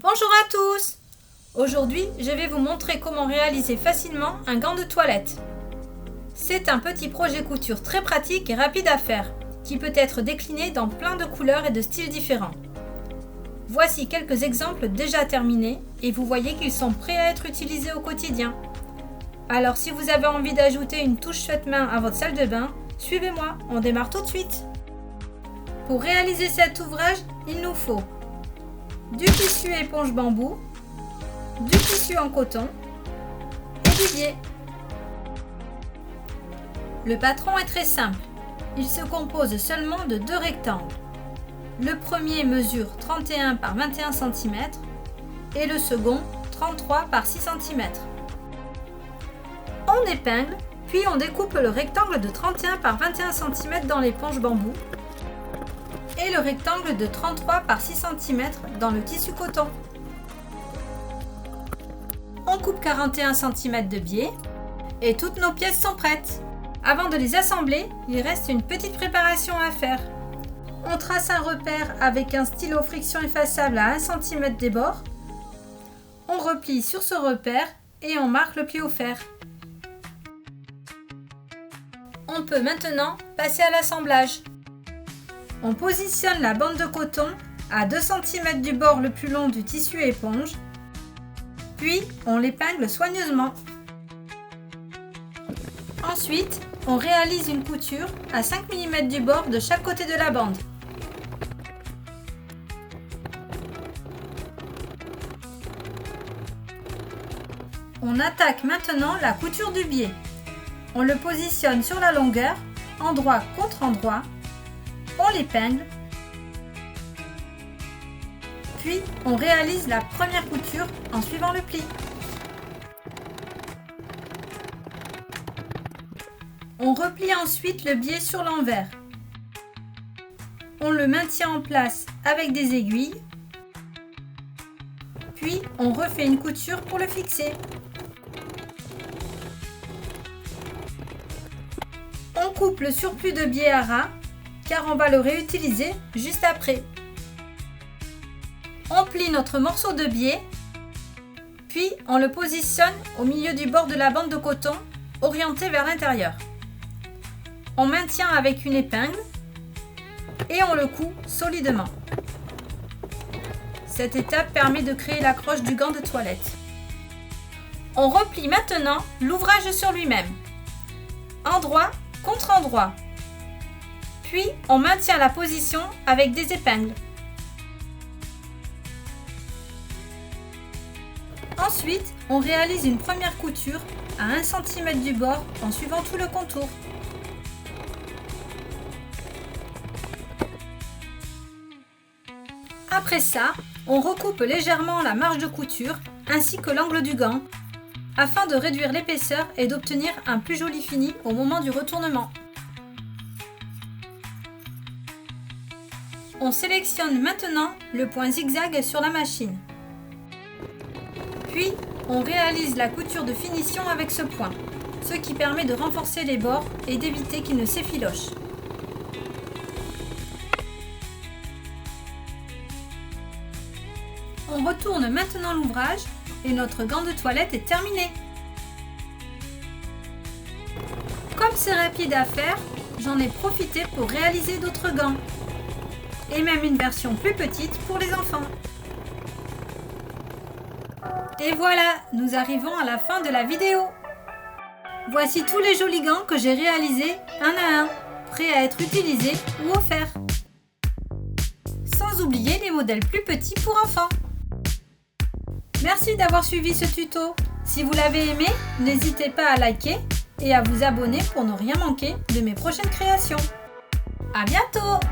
Bonjour à tous! Aujourd'hui, je vais vous montrer comment réaliser facilement un gant de toilette. C'est un petit projet couture très pratique et rapide à faire, qui peut être décliné dans plein de couleurs et de styles différents. Voici quelques exemples déjà terminés et vous voyez qu'ils sont prêts à être utilisés au quotidien. Alors si vous avez envie d'ajouter une touche faite main à votre salle de bain, suivez-moi, on démarre tout de suite. Pour réaliser cet ouvrage, il nous faut du tissu éponge bambou, du tissu en coton et du biais. Le patron est très simple, il se compose seulement de deux rectangles. Le premier mesure 31 par 21 cm et le second 33 par 6 cm. On épingle, puis on découpe le rectangle de 31 par 21 cm dans l'éponge bambou et le rectangle de 33 par 6 cm dans le tissu coton. On coupe 41 cm de biais et toutes nos pièces sont prêtes. Avant de les assembler, il reste une petite préparation à faire. On trace un repère avec un stylo friction effaçable à 1 cm des bords. On replie sur ce repère et on marque le pli au fer. On peut maintenant passer à l'assemblage. On positionne la bande de coton à 2 cm du bord le plus long du tissu éponge, puis on l'épingle soigneusement. Ensuite, on réalise une couture à 5 mm du bord de chaque côté de la bande. On attaque maintenant la couture du biais. On le positionne sur la longueur, endroit contre endroit. On l'épingle, puis on réalise la première couture en suivant le pli. On replie ensuite le biais sur l'envers. On le maintient en place avec des aiguilles, puis on refait une couture pour le fixer. On coupe le surplus de biais à ras, car on va le réutiliser juste après. On plie notre morceau de biais, puis on le positionne au milieu du bord de la bande de coton, orienté vers l'intérieur. On maintient avec une épingle et on le coud solidement. Cette étape permet de créer l'accroche du gant de toilette. On replie maintenant l'ouvrage sur lui-même, endroit contre endroit. Puis, on maintient la position avec des épingles. Ensuite, on réalise une première couture à 1 cm du bord en suivant tout le contour. Après ça, on recoupe légèrement la marge de couture ainsi que l'angle du gant afin de réduire l'épaisseur et d'obtenir un plus joli fini au moment du retournement. On sélectionne maintenant le point zigzag sur la machine. Puis, on réalise la couture de finition avec ce point, ce qui permet de renforcer les bords et d'éviter qu'ils ne s'effilochent. On retourne maintenant l'ouvrage et notre gant de toilette est terminé. Comme c'est rapide à faire, j'en ai profité pour réaliser d'autres gants. Et même une version plus petite pour les enfants. Et voilà, nous arrivons à la fin de la vidéo. Voici tous les jolis gants que j'ai réalisés un à un, prêts à être utilisés ou offerts. Sans oublier les modèles plus petits pour enfants. Merci d'avoir suivi ce tuto. Si vous l'avez aimé, n'hésitez pas à liker et à vous abonner pour ne rien manquer de mes prochaines créations. À bientôt!